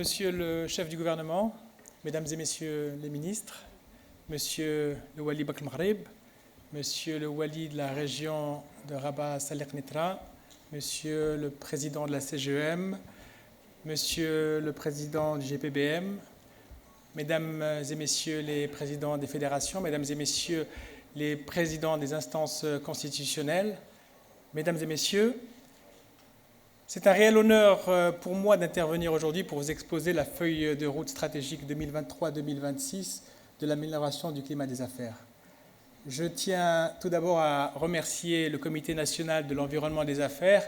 Monsieur le chef du gouvernement, Mesdames et Messieurs les ministres, Monsieur le Wali Bak el-Maghreb, Monsieur le Wali de la région de Rabat Salek Nitra, Monsieur le Président de la CGEM, Monsieur le Président du GPBM, Mesdames et Messieurs les Présidents des fédérations, Mesdames et Messieurs les Présidents des instances constitutionnelles, Mesdames et Messieurs, c'est un réel honneur pour moi d'intervenir aujourd'hui pour vous exposer la feuille de route stratégique 2023-2026 de l'amélioration du climat des affaires. Je tiens tout d'abord à remercier le Comité national de l'environnement des affaires,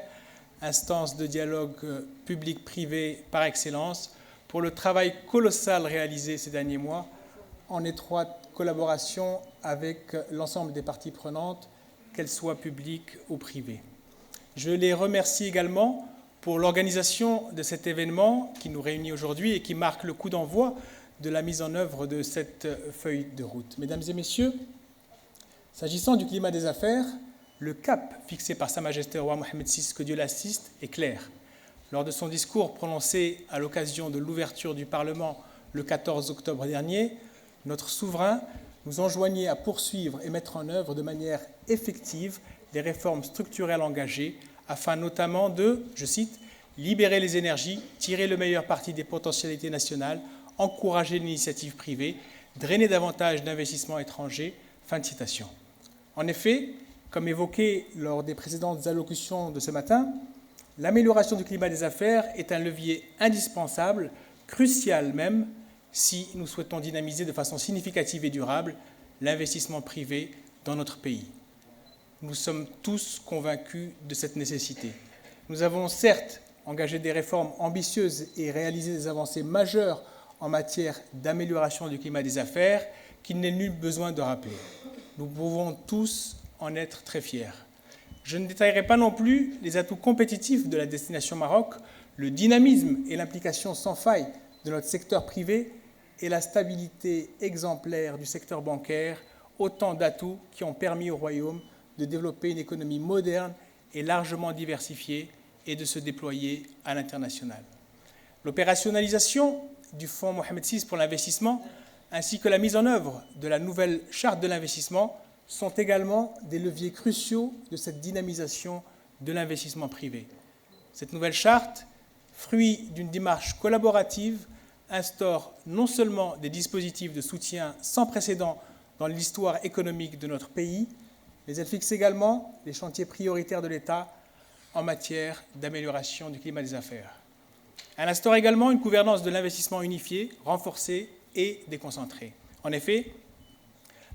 instance de dialogue public-privé par excellence, pour le travail colossal réalisé ces derniers mois en étroite collaboration avec l'ensemble des parties prenantes, qu'elles soient publiques ou privées. Je les remercie également pour l'organisation de cet événement qui nous réunit aujourd'hui et qui marque le coup d'envoi de la mise en œuvre de cette feuille de route. Mesdames et messieurs, s'agissant du climat des affaires, le cap fixé par Sa Majesté le roi Mohammed VI, que Dieu l'assiste, est clair. Lors de son discours prononcé à l'occasion de l'ouverture du Parlement le 14 octobre dernier, notre souverain nous enjoignait à poursuivre et mettre en œuvre de manière effective les réformes structurelles engagées afin notamment de, je cite, « libérer les énergies, tirer le meilleur parti des potentialités nationales, encourager l'initiative privée, drainer davantage d'investissements étrangers ». Fin de citation. En effet, comme évoqué lors des précédentes allocutions de ce matin, l'amélioration du climat des affaires est un levier indispensable, crucial même, si nous souhaitons dynamiser de façon significative et durable l'investissement privé dans notre pays. Nous sommes tous convaincus de cette nécessité. Nous avons certes engagé des réformes ambitieuses et réalisé des avancées majeures en matière d'amélioration du climat des affaires qu'il n'est nul besoin de rappeler. Nous pouvons tous en être très fiers. Je ne détaillerai pas non plus les atouts compétitifs de la destination Maroc, le dynamisme et l'implication sans faille de notre secteur privé et la stabilité exemplaire du secteur bancaire, autant d'atouts qui ont permis au Royaume de développer une économie moderne et largement diversifiée et de se déployer à l'international. L'opérationnalisation du Fonds Mohammed VI pour l'investissement ainsi que la mise en œuvre de la nouvelle charte de l'investissement sont également des leviers cruciaux de cette dynamisation de l'investissement privé. Cette nouvelle charte, fruit d'une démarche collaborative, instaure non seulement des dispositifs de soutien sans précédent dans l'histoire économique de notre pays, mais elle fixe également les chantiers prioritaires de l'État en matière d'amélioration du climat des affaires. Elle instaure également une gouvernance de l'investissement unifiée, renforcée et déconcentrée. En effet,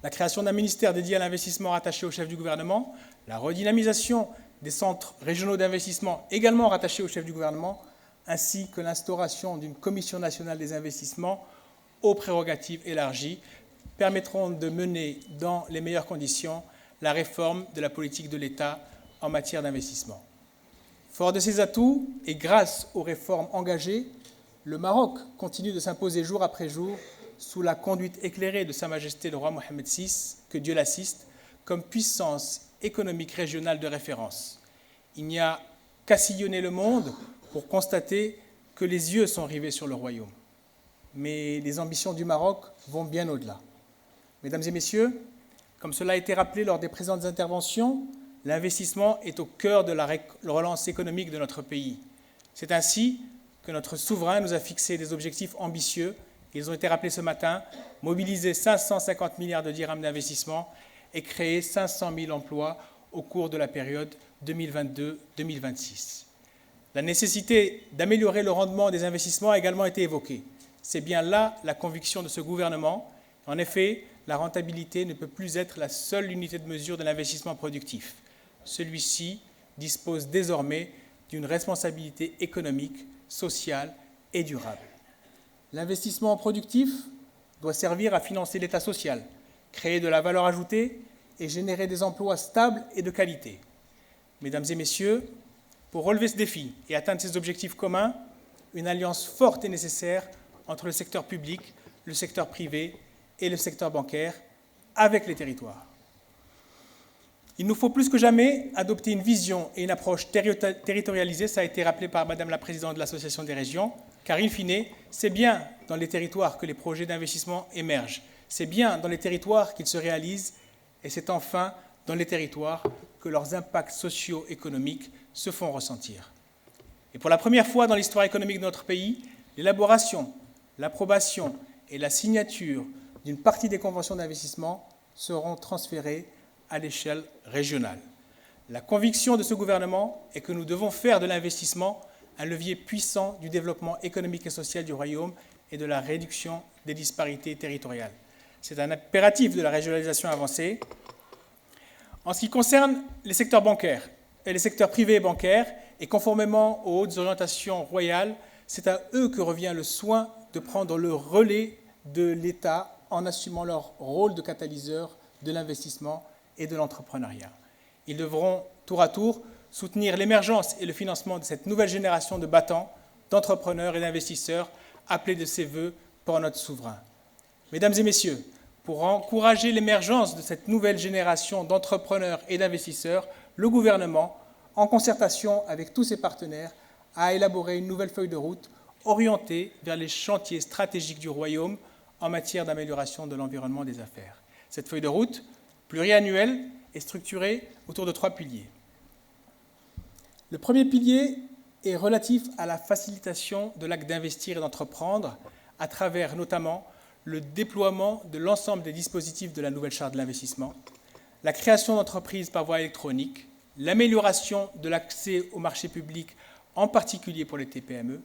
la création d'un ministère dédié à l'investissement rattaché au chef du gouvernement, la redynamisation des centres régionaux d'investissement également rattachés au chef du gouvernement, ainsi que l'instauration d'une commission nationale des investissements aux prérogatives élargies permettront de mener dans les meilleures conditions la réforme de la politique de l'État en matière d'investissement. Fort de ces atouts et grâce aux réformes engagées, le Maroc continue de s'imposer jour après jour sous la conduite éclairée de Sa Majesté le roi Mohammed VI, que Dieu l'assiste, comme puissance économique régionale de référence. Il n'y a qu'à sillonner le monde pour constater que les yeux sont rivés sur le royaume. Mais les ambitions du Maroc vont bien au-delà. Mesdames et messieurs, comme cela a été rappelé lors des présentes interventions, l'investissement est au cœur de la relance économique de notre pays. C'est ainsi que notre souverain nous a fixé des objectifs ambitieux. Ils ont été rappelés ce matin, mobiliser 550 milliards de dirhams d'investissement et créer 500 000 emplois au cours de la période 2022-2026. La nécessité d'améliorer le rendement des investissements a également été évoquée. C'est bien là la conviction de ce gouvernement. En effet, la rentabilité ne peut plus être la seule unité de mesure de l'investissement productif. Celui-ci dispose désormais d'une responsabilité économique, sociale et durable. L'investissement productif doit servir à financer l'État social, créer de la valeur ajoutée et générer des emplois stables et de qualité. Mesdames et messieurs, pour relever ce défi et atteindre ces objectifs communs, une alliance forte est nécessaire entre le secteur public, le secteur privé et le secteur bancaire avec les territoires. Il nous faut plus que jamais adopter une vision et une approche territorialisée, ça a été rappelé par Madame la Présidente de l'Association des régions, car in fine, c'est bien dans les territoires que les projets d'investissement émergent, c'est bien dans les territoires qu'ils se réalisent, et c'est enfin dans les territoires que leurs impacts socio-économiques se font ressentir. Et pour la première fois dans l'histoire économique de notre pays, l'élaboration, l'approbation et la signature d'une partie des conventions d'investissement seront transférées à l'échelle régionale. La conviction de ce gouvernement est que nous devons faire de l'investissement un levier puissant du développement économique et social du Royaume et de la réduction des disparités territoriales. C'est un impératif de la régionalisation avancée. En ce qui concerne les secteurs bancaires et les secteurs privés et bancaires, et conformément aux hautes orientations royales, c'est à eux que revient le soin de prendre le relais de l'État en assumant leur rôle de catalyseur de l'investissement et de l'entrepreneuriat. Ils devront, tour à tour, soutenir l'émergence et le financement de cette nouvelle génération de battants, d'entrepreneurs et d'investisseurs appelés de ses voeux par notre souverain. Mesdames et messieurs, pour encourager l'émergence de cette nouvelle génération d'entrepreneurs et d'investisseurs, le gouvernement, en concertation avec tous ses partenaires, a élaboré une nouvelle feuille de route orientée vers les chantiers stratégiques du Royaume en matière d'amélioration de l'environnement des affaires. Cette feuille de route, pluriannuelle, est structurée autour de 3 piliers. Le premier pilier est relatif à la facilitation de l'acte d'investir et d'entreprendre à travers notamment le déploiement de l'ensemble des dispositifs de la nouvelle charte de l'investissement, la création d'entreprises par voie électronique, l'amélioration de l'accès au marché public, en particulier pour les TPME,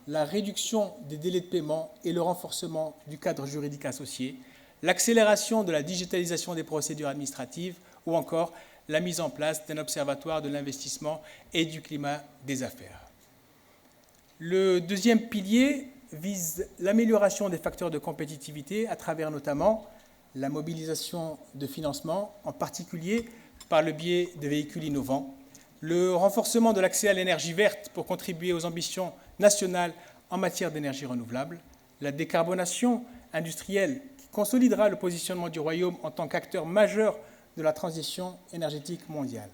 la réduction des délais de paiement et le renforcement du cadre juridique associé, l'accélération de la digitalisation des procédures administratives ou encore la mise en place d'un observatoire de l'investissement et du climat des affaires. Le deuxième pilier vise l'amélioration des facteurs de compétitivité à travers notamment la mobilisation de financement, en particulier par le biais de véhicules innovants, le renforcement de l'accès à l'énergie verte pour contribuer aux ambitions nationales en matière d'énergie renouvelable, la décarbonation industrielle qui consolidera le positionnement du Royaume en tant qu'acteur majeur de la transition énergétique mondiale.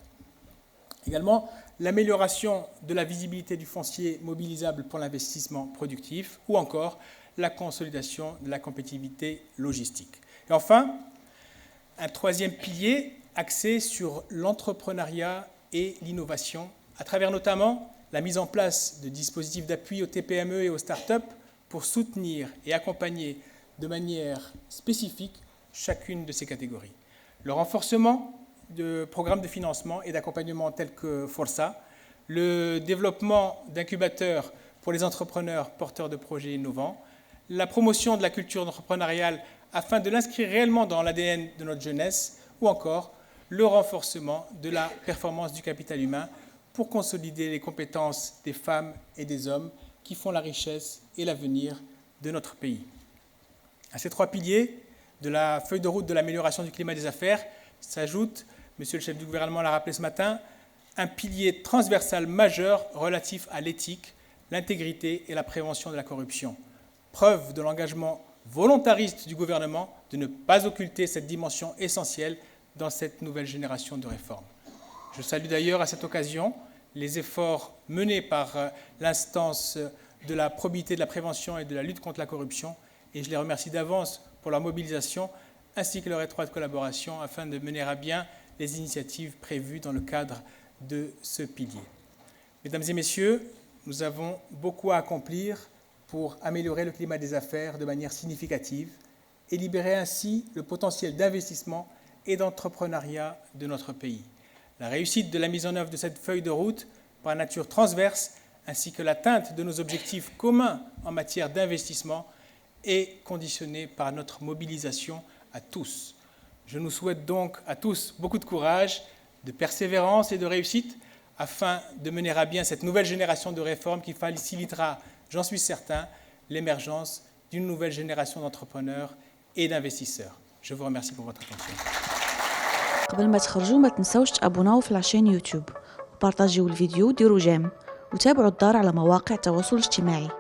Également, l'amélioration de la visibilité du foncier mobilisable pour l'investissement productif ou encore la consolidation de la compétitivité logistique. Et enfin, un troisième pilier axé sur l'entrepreneuriat et l'innovation, à travers notamment la mise en place de dispositifs d'appui aux TPME et aux start-up pour soutenir et accompagner de manière spécifique chacune de ces catégories. Le renforcement de programmes de financement et d'accompagnement tels que Força, le développement d'incubateurs pour les entrepreneurs porteurs de projets innovants, la promotion de la culture entrepreneuriale afin de l'inscrire réellement dans l'ADN de notre jeunesse, ou encore le renforcement de la performance du capital humain pour consolider les compétences des femmes et des hommes qui font la richesse et l'avenir de notre pays. À ces 3 piliers de la feuille de route de l'amélioration du climat des affaires s'ajoute, Monsieur le chef du gouvernement l'a rappelé ce matin, un pilier transversal majeur relatif à l'éthique, l'intégrité et la prévention de la corruption. Preuve de l'engagement volontariste du gouvernement de ne pas occulter cette dimension essentielle dans cette nouvelle génération de réformes. Je salue d'ailleurs à cette occasion les efforts menés par l'instance de la probité, de la prévention et de la lutte contre la corruption, et je les remercie d'avance pour leur mobilisation ainsi que leur étroite collaboration afin de mener à bien les initiatives prévues dans le cadre de ce pilier. Mesdames et messieurs, nous avons beaucoup à accomplir pour améliorer le climat des affaires de manière significative et libérer ainsi le potentiel d'investissement et d'entrepreneuriat de notre pays. La réussite de la mise en œuvre de cette feuille de route par nature transverse ainsi que l'atteinte de nos objectifs communs en matière d'investissement est conditionnée par notre mobilisation à tous. Je nous souhaite donc à tous beaucoup de courage, de persévérance et de réussite afin de mener à bien cette nouvelle génération de réformes qui facilitera, j'en suis certain, l'émergence d'une nouvelle génération d'entrepreneurs et d'investisseurs. Je vous remercie pour votre attention. قبل ما تخرجوا ما تنسوش تابوناو في العشان يوتيوب وبارطاجيو الفيديو وديروا جيم وتابعوا الدار على مواقع التواصل الاجتماعي.